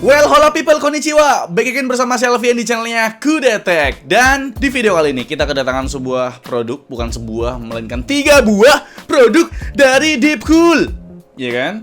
Well, hola people, konnichiwa. Back again bersama saya Alfian di channelnya Kudetek. Dan di video kali ini kita kedatangan sebuah produk, bukan sebuah, melainkan 3 buah produk dari Deepcool. Iya kan?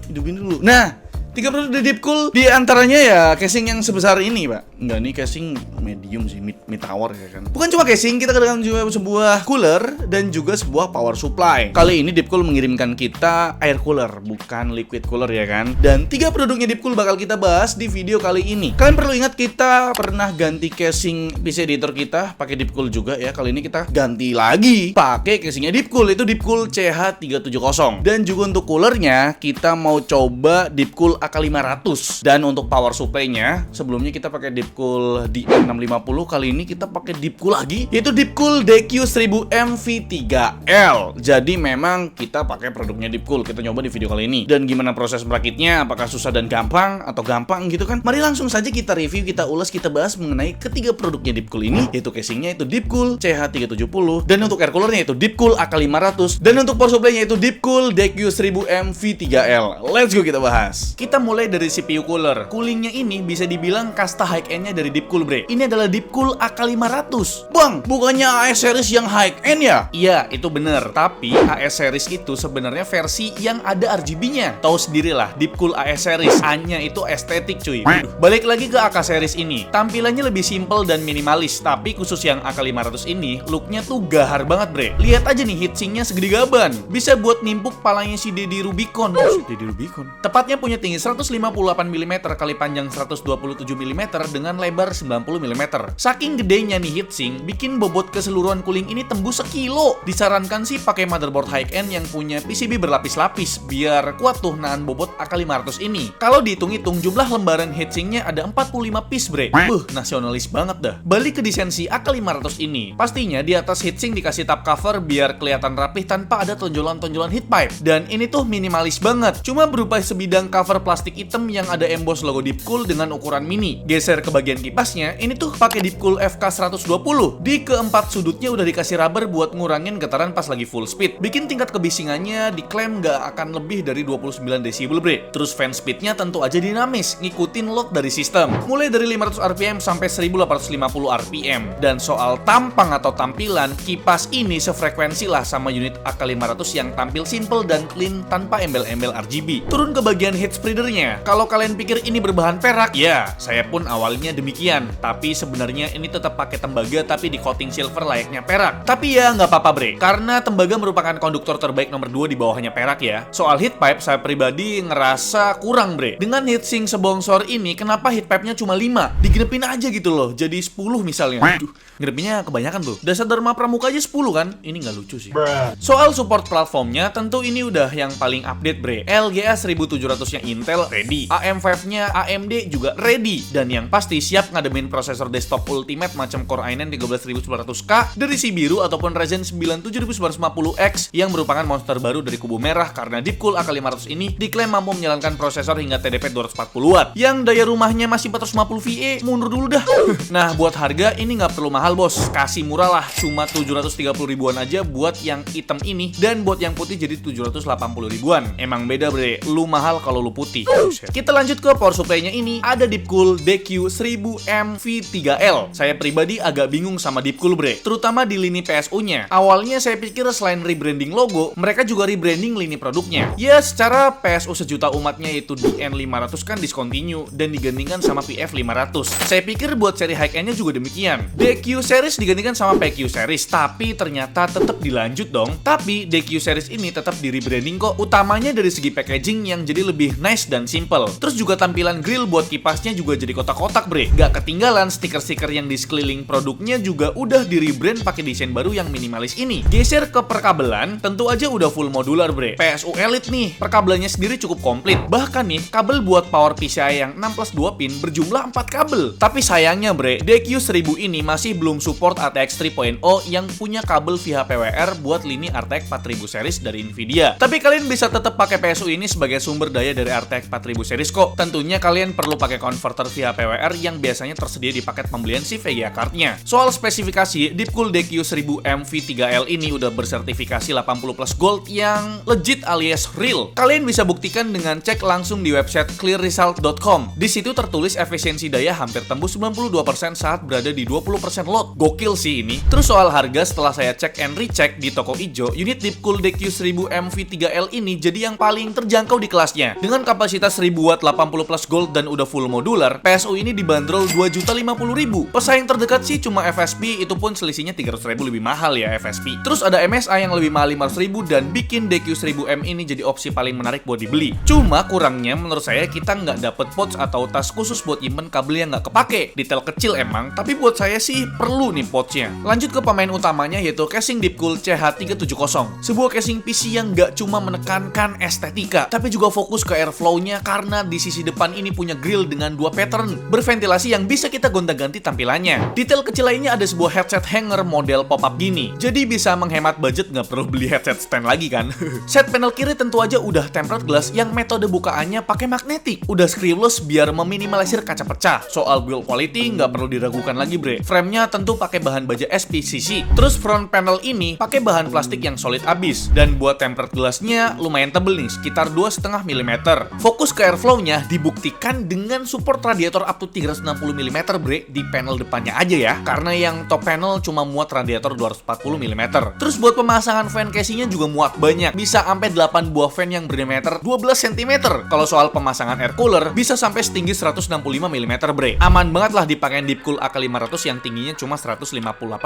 Hidupin dulu. Nah, 3 produk dari Deepcool, di antaranya ya casing yang sebesar ini, Pak. Enggak, nih casing medium sih, mid tower ya kan. Bukan cuma casing, kita kedatangan juga sebuah cooler dan juga sebuah power supply. Kali ini Deepcool mengirimkan kita air cooler, bukan liquid cooler ya kan. Dan 3 produknya Deepcool bakal kita bahas di video kali ini. Kalian perlu ingat kita pernah ganti casing PC editor kita pakai Deepcool juga ya. Kali ini kita ganti lagi pakai casingnya Deepcool, itu Deepcool CH370. Dan juga untuk coolernya kita mau coba Deepcool AK500. Dan untuk power supply-nya sebelumnya kita pakai Deepcool DM650, kali ini kita pakai Deepcool lagi, yaitu Deepcool DQ1000M V3L. Jadi memang kita pakai produknya Deepcool. Kita nyoba di video kali ini. Dan gimana proses merakitnya, apakah susah dan gampang atau gampang gitu kan? Mari langsung saja kita review, kita ulas, kita bahas mengenai ketiga produknya Deepcool ini, yaitu casingnya itu Deepcool CH370, dan untuk air coolernya itu Deepcool AK500, dan untuk power supply-nya itu Deepcool DQ1000M V3L. Let's go kita bahas. Kita mulai dari CPU cooler. Coolingnya ini bisa dibilang kasta high-end dari Deepcool, bre. Ini adalah Deepcool AK500. Bang, bukannya AS series yang high-end ya? Iya, itu bener. Tapi AS series itu sebenarnya versi yang ada RGB-nya. Tahu sendirilah, Deepcool AS series hanya itu estetik, cuy. Balik lagi ke AK series ini. Tampilannya lebih simple dan minimalis, tapi khusus yang AK500 ini, looknya tuh gahar banget, bre. Lihat aja nih, heatsinknya segede gaban. Bisa buat nimpuk palanya si Deddy Rubicon. Deddy Rubicon. Tepatnya punya tinggi 158 mm kali panjang 127 mm dengan lebar 90 mm. Saking gedenya nih heatsink, bikin bobot keseluruhan cooling ini tembus 1 kilo. Disarankan sih pakai motherboard high-end yang punya PCB berlapis-lapis biar kuat tuh nahan bobot AK500 ini. Kalau dihitung-hitung jumlah lembaran heatsinknya ada 45 piece, bre. Nasionalis banget dah. Balik ke desain si AK500 ini. Pastinya di atas heatsink dikasih tab cover biar kelihatan rapih tanpa ada tonjolan-tonjolan heat pipe. Dan ini tuh minimalis banget. Cuma berupa sebidang cover plastik hitam yang ada emboss logo Deepcool dengan ukuran mini. Geser ke bagian kipasnya, ini tuh pakai Deepcool FK120. Di keempat sudutnya udah dikasih rubber buat ngurangin getaran pas lagi full speed. Bikin tingkat kebisingannya diklaim gak akan lebih dari 29 desibel, bre. Terus fan speednya tentu aja dinamis, ngikutin load dari sistem. Mulai dari 500 RPM sampai 1850 RPM. Dan soal tampang atau tampilan, kipas ini sefrekuensi lah sama unit AK500 yang tampil simple dan clean tanpa embel-embel RGB. Turun ke bagian heat spreadernya. Kalau kalian pikir ini berbahan perak, ya, saya pun awalnya demikian. Tapi sebenarnya ini tetap pakai tembaga tapi di coating silver layaknya perak. Tapi ya nggak apa-apa, bre. Karena tembaga merupakan konduktor terbaik nomor 2 di bawahnya perak ya. Soal heat pipe, saya pribadi ngerasa kurang, bre. Dengan heatsink sebongsor ini, kenapa heat pipe-nya cuma 5? Digenepin aja gitu loh, jadi 10 misalnya. Aduh, genepinnya kebanyakan tuh. Dasar Dharma Pramuka aja 10 kan? Ini nggak lucu sih. Soal support platformnya, tentu ini udah yang paling update, bre. LGA 1700-nya Intel ready. AM5-nya AMD juga ready. Dan yang pasti siap ngademin prosesor desktop ultimate macam Core i9 13900K dari si biru ataupun Ryzen 9 7950X yang merupakan monster baru dari kubu merah karena Deepcool AK500 ini diklaim mampu menjalankan prosesor hingga TDP 240 watt. Yang daya rumahnya masih 450 VA, mundur dulu dah. Nah, buat harga ini nggak perlu mahal, bos. Kasih murah lah, cuma 730 ribuan aja buat yang hitam ini, dan buat yang putih jadi 780 ribuan. Emang beda, bre. Lu mahal kalau lu putih. Kita lanjut ke power supply-nya ini. Ada Deepcool DQ1000M V3L. Saya pribadi agak bingung sama Deepcool, bre. Terutama di lini PSU-nya. Awalnya saya pikir selain rebranding logo, mereka juga rebranding lini produknya. Ya, secara PSU sejuta umatnya itu DN500 kan discontinue dan digantikan sama PF500. Saya pikir buat seri high-end-nya juga demikian. DQ series digantikan sama PQ series, tapi ternyata tetap dilanjut dong. Tapi DQ series ini tetap di rebranding kok. Utamanya dari segi packaging yang jadi lebih nice dan simple. Terus juga tampilan grill buat kipasnya juga jadi kotak-kotak, bre. Gak ketinggalan stiker-stiker yang di sekeliling produknya juga udah di rebrand pakai desain baru yang minimalis ini. Geser ke perkabelan, tentu aja udah full modular, bre. PSU Elite nih, perkabelannya sendiri cukup komplit. Bahkan nih, kabel buat power PCI yang 6+2 pin berjumlah 4 kabel. Tapi sayangnya, bre, DQ1000 ini masih belum support RTX 3.0 yang punya kabel VHPWR buat lini RTX 4000 series dari Nvidia. Tapi kalian bisa tetap pakai PSU ini sebagai sumber daya dari RTX RTX 4000 series kok. Tentunya kalian perlu pakai converter via PWR yang biasanya tersedia di paket pembelian si VGA cardnya. Soal spesifikasi, Deepcool DQ1000M V3L ini udah bersertifikasi 80 plus gold yang legit alias real. Kalian bisa buktikan dengan cek langsung di website clearresult.com. Di situ tertulis efisiensi daya hampir tembus 92% saat berada di 20% load. Gokil sih ini. Terus soal harga, setelah saya cek and recheck di toko ijo, unit Deepcool DQ1000M V3L ini jadi yang paling terjangkau di kelasnya. Dengan kapasitas 1000 watt 80 plus gold dan udah full modular, PSU ini dibanderol 2.050.000. Pesaing terdekat sih cuma FSP, itu pun selisihnya 300.000 lebih mahal ya FSP. Terus ada MSI yang lebih mahal 500.000 dan bikin DQ1000M ini jadi opsi paling menarik buat dibeli. Cuma kurangnya menurut saya kita nggak dapet pouch atau tas khusus buat nyimpen kabel yang nggak kepake. Detail kecil emang, tapi buat saya sih perlu nih pouchnya. Lanjut ke pemain utamanya yaitu casing Deepcool CH370. Sebuah casing PC yang nggak cuma menekankan estetika, tapi juga fokus ke airflow-nya karena di sisi depan ini punya grill dengan 2 pattern berventilasi yang bisa kita gonta-ganti tampilannya. Detail kecil lainnya ada sebuah headset hanger model pop-up gini, jadi bisa menghemat budget, nggak perlu beli headset stand lagi kan. Set panel kiri tentu aja udah tempered glass yang metode bukaannya pakai magnetik, udah screwless biar meminimalisir kaca pecah. Soal build quality nggak perlu diragukan lagi bre, framenya tentu pakai bahan baja SPCC. Terus front panel ini pakai bahan plastik yang solid abis, dan buat tempered glassnya lumayan tebel nih, sekitar 2,5 mm. Fokus ke airflow-nya dibuktikan dengan support radiator up to 360 mm bre di panel depannya aja ya, karena yang top panel cuma muat radiator 240 mm. Terus buat pemasangan fan casingnya juga muat banyak, bisa sampai 8 buah fan yang berdiameter 12 cm. Kalau soal pemasangan air cooler bisa sampai setinggi 165 mm bre. Aman banget lah dipakai Deepcool AK500 yang tingginya cuma 158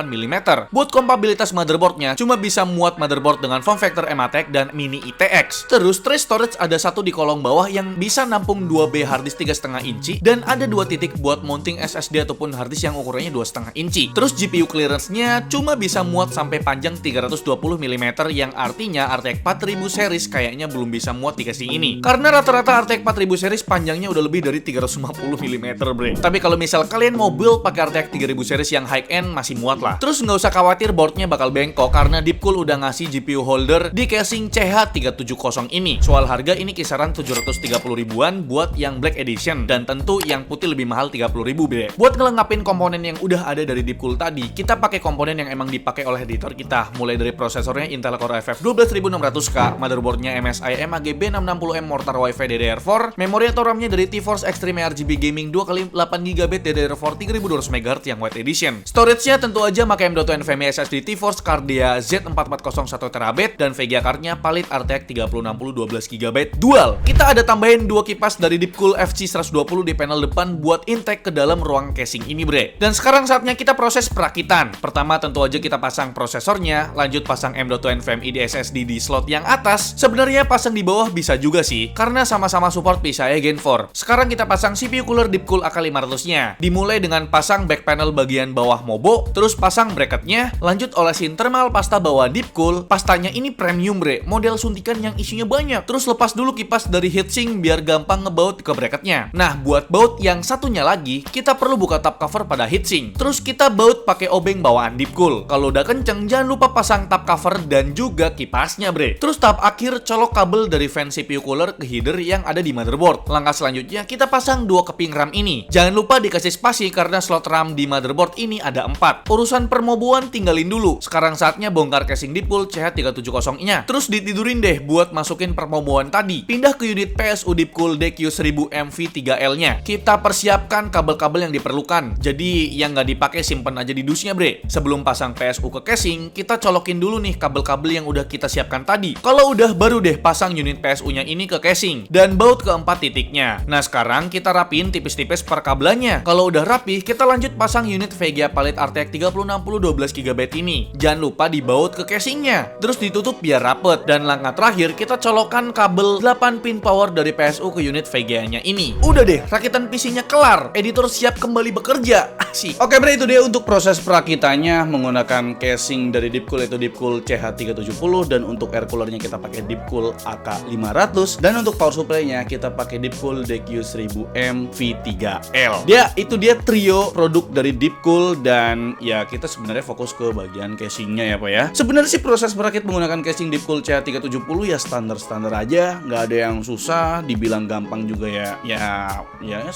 mm. Buat kompatibilitas motherboardnya cuma bisa muat motherboard dengan form factor MATEK dan mini ITX. Terus tray storage ada satu di kolong bawah yang bisa nampung 2B harddisk 3,5 inci dan ada 2 titik buat mounting SSD ataupun harddisk yang ukurannya 2,5 inci. Terus GPU clearance-nya cuma bisa muat sampai panjang 320 mm yang artinya RTX 4000 series kayaknya belum bisa muat di casing ini. Karena rata-rata RTX 4000 series panjangnya udah lebih dari 350 mm bre. Tapi kalau misal kalian mau build pakai RTX 3000 series yang high end masih muat lah. Terus nggak usah khawatir boardnya bakal bengkok karena Deepcool udah ngasih GPU holder di casing CH370 ini. Soal harga ini kisaran 730 ribuan buat yang Black Edition, dan tentu yang putih lebih mahal 30 ribu bre. Buat ngelengkapin komponen yang udah ada dari Deepcool tadi, kita pakai komponen yang emang dipakai oleh editor kita, mulai dari prosesornya Intel Core FF 12600K, motherboardnya MSI MAG B660M Mortar Wi-Fi DDR4, memori atau RAM-nya dari TeForce Extreme RGB Gaming 2x8GB DDR4 3200 MHz yang White Edition. Storage-nya tentu aja pakai M.2 NVMe SSD TeForce Cardea Z4401 TB dan VGA card-nya Palit RTX 3060 12GB dual. Kita ada tambahin 2 kipas dari Deepcool FC120 di panel depan buat intake ke dalam ruang casing ini bre. Dan sekarang saatnya kita proses perakitan. Pertama tentu aja kita pasang prosesornya, lanjut pasang M.2 NVMe di SSD di slot yang atas. Sebenarnya pasang di bawah bisa juga sih, karena sama-sama support PCIe Gen 4. Sekarang kita pasang CPU cooler Deepcool AK500-nya. Dimulai dengan pasang back panel bagian bawah mobo, terus pasang bracketnya, lanjut olesin thermal pasta bawah Deepcool. Pastanya ini premium bre, model suntikan yang isinya banyak. Terus lepas dulu kipas dari heatsink biar gampang ngebaut ke bracketnya. Nah, buat baut yang satunya lagi, kita perlu buka tab cover pada heatsink. Terus kita baut pakai obeng bawaan Deepcool. Kalau udah kenceng, jangan lupa pasang tab cover dan juga kipasnya bre. Terus tahap akhir, colok kabel dari fan CPU cooler ke header yang ada di motherboard. Langkah selanjutnya, kita pasang 2 keping RAM ini. Jangan lupa dikasih spasi karena slot RAM di motherboard ini ada 4. Urusan permoboan tinggalin dulu. Sekarang saatnya bongkar casing Deepcool CH370-nya. Terus ditidurin deh buat masukin permoboan tadi. Pindah ke unit PSU Deepcool DQ1000M V3L-nya. Kita persiapkan kabel-kabel yang diperlukan. Jadi yang nggak dipakai simpen aja di dusnya bre. Sebelum pasang PSU ke casing, kita colokin dulu nih kabel-kabel yang udah kita siapkan tadi. Kalau udah, baru deh pasang unit PSU-nya ini ke casing dan baut ke 4 titiknya. Nah sekarang kita rapiin tipis-tipis per kabelannya. Kalau udah rapi, kita lanjut pasang unit VGA Palit RTX 3060 12GB ini. Jangan lupa dibaut ke casingnya. Terus ditutup biar rapet. Dan langkah terakhir, kita colokkan kabel 8 pin power dari PSU ke unit VGA-nya ini. Udah deh, rakitan PC-nya kelar. Editor siap kembali bekerja. Asik. Oke bre, itu dia untuk proses perakitannya menggunakan casing dari Deepcool, yaitu Deepcool CH370, dan untuk air coolernya kita pakai Deepcool AK500, dan untuk power supply-nya kita pakai Deepcool DQ1000M V3L. Itu dia trio produk dari Deepcool, dan ya kita sebenarnya fokus ke bagian casingnya ya Pak ya. Sebenarnya sih proses merakit menggunakan casing Deepcool CH370 ya standar-standar aja, nggak ada yang susah susah, dibilang gampang juga ya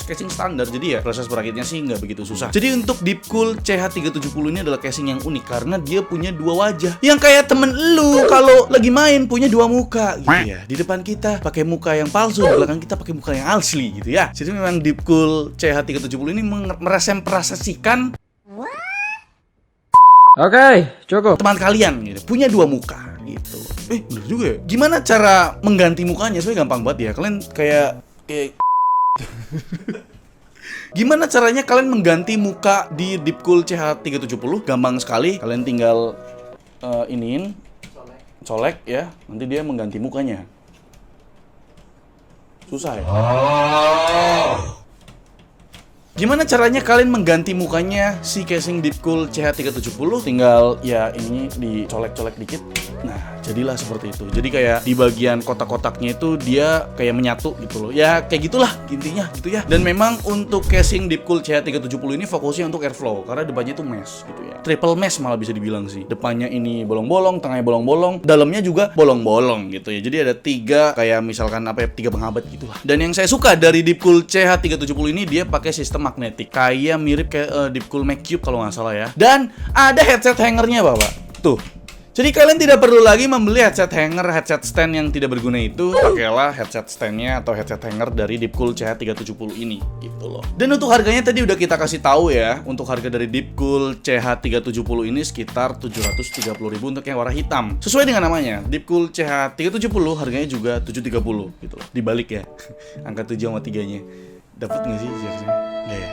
casing standar. Jadi ya proses perakitnya sih nggak begitu susah. Jadi untuk Deepcool CH370 ini adalah casing yang unik karena dia punya dua wajah. Yang kayak temen lu kalau lagi main punya dua muka gitu ya. Di depan kita pakai muka yang palsu, di belakang kita pakai muka yang asli gitu ya. Jadi memang Deepcool CH370 ini merepresentasikan cukup. teman kalian gitu, punya dua muka gitu. Bener juga ya. Gimana cara mengganti mukanya? Sebenarnya gampang banget ya. Kalian kayak gimana caranya kalian mengganti muka di Deepcool CH370? Gampang sekali. Kalian tinggal colek ya. Nanti dia mengganti mukanya. Susah ya? Gimana caranya kalian mengganti mukanya si casing Deepcool CH370? Tinggal ya ini dicolek-colek dikit. Nah, jadilah seperti itu. Jadi kayak di bagian kotak-kotaknya itu dia kayak menyatu gitu loh. Ya kayak gitulah intinya gitu ya. Dan memang untuk casing Deepcool CH370 ini fokusnya untuk airflow karena depannya itu mesh gitu ya. Triple mesh malah bisa dibilang sih. Depannya ini bolong-bolong, tengahnya bolong-bolong, dalamnya juga bolong-bolong gitu ya. Jadi ada tiga kayak misalkan tiga penghabat gitu lah. Dan yang saya suka dari Deepcool CH370 ini dia pakai sistem magnetik, kayak mirip kayak Deepcool Mac Cube kalau nggak salah ya. Dan ada headset hangernya Bapak. Tuh. Jadi kalian tidak perlu lagi membeli headset hanger, headset stand yang tidak berguna itu. Pakailah headset standnya atau headset hanger dari Deepcool CH370 ini gitu loh. Dan untuk harganya tadi udah kita kasih tahu ya. Untuk harga dari Deepcool CH370 ini sekitar 730.000 untuk yang warna hitam. Sesuai dengan namanya, Deepcool CH370 harganya juga 730 gitu loh. Dibalik ya. Angka 7 sama 3-nya. Dapat nggak sih jaksanya? Nggak ya?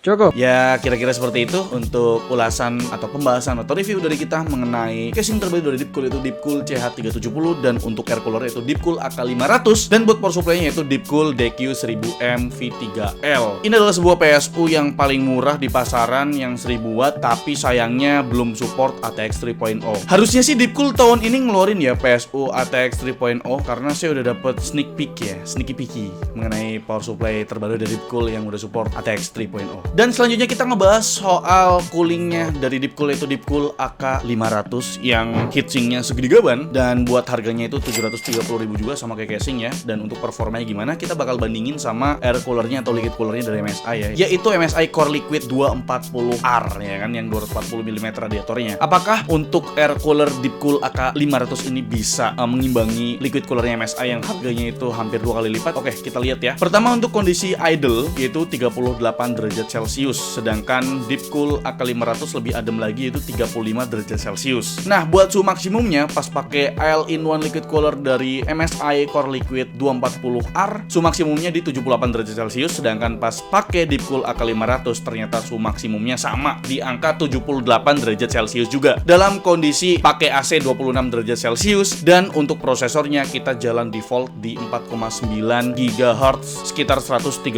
Cukup. Ya kira-kira seperti itu untuk ulasan atau pembahasan atau review dari kita mengenai casing terbaru dari Deepcool, yaitu Deepcool CH370. Dan untuk air cooler yaitu Deepcool AK500. Dan buat power supply-nya yaitu Deepcool DQ1000M V3L. Ini adalah sebuah PSU yang paling murah di pasaran, yang 1000 watt, tapi sayangnya belum support ATX 3.0. Harusnya sih Deepcool tahun ini ngeluarin ya PSU ATX 3.0 karena saya udah dapet sneaky peeky mengenai power supply terbaru dari Deepcool yang udah support ATX 3.0. Dan selanjutnya kita ngebahas soal coolingnya dari Deepcool, yaitu Deepcool AK500 yang heatsinknya segede gaban dan buat harganya itu 730.000 juga sama kayak casing ya. Dan untuk performanya gimana, kita bakal bandingin sama air coolernya atau liquid coolernya dari MSI ya, yaitu MSI Core Liquid 240R ya kan, yang 240 mm radiatornya. Apakah untuk air cooler Deepcool AK500 ini bisa mengimbangi liquid coolernya MSI yang harganya itu hampir 2 kali lipat? Oke, kita lihat ya. Pertama untuk kondisi idle yaitu 38 derajat Celcius, sedangkan Deepcool AK500 lebih adem lagi yaitu 35 derajat Celcius. Nah, buat suhu maksimumnya pas pakai all-in-one liquid cooler dari MSI Core Liquid 240R, suhu maksimumnya di 78 derajat Celcius, sedangkan pas pakai Deepcool AK500 ternyata suhu maksimumnya sama di angka 78 derajat Celcius juga. Dalam kondisi pakai AC 26 derajat Celcius, dan untuk prosesornya kita jalan default di 4,9 GHz sekitar 130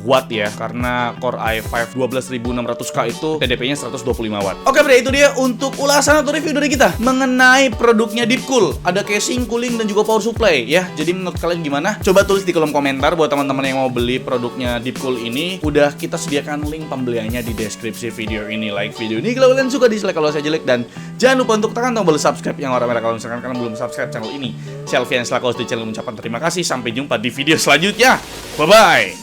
watt ya, karena Core i5 12600K itu TDP-nya 125 watt. Oke, bre, itu dia untuk ulasan atau review dari kita mengenai produknya Deepcool. Ada casing, cooling, dan juga power supply ya. Jadi menurut kalian gimana? Coba tulis di kolom komentar buat teman-teman yang mau beli produknya Deepcool ini. Udah kita sediakan link pembeliannya di deskripsi video ini. Like video ini kalau kalian suka, dislike kalau saya jelek, dan jangan lupa untuk tekan tombol subscribe yang warna merah kalau misalkan kalian belum subscribe channel ini. Selfie yang selaku host di channel mengucapkan terima kasih. Sampai jumpa di video selanjutnya. Bye bye.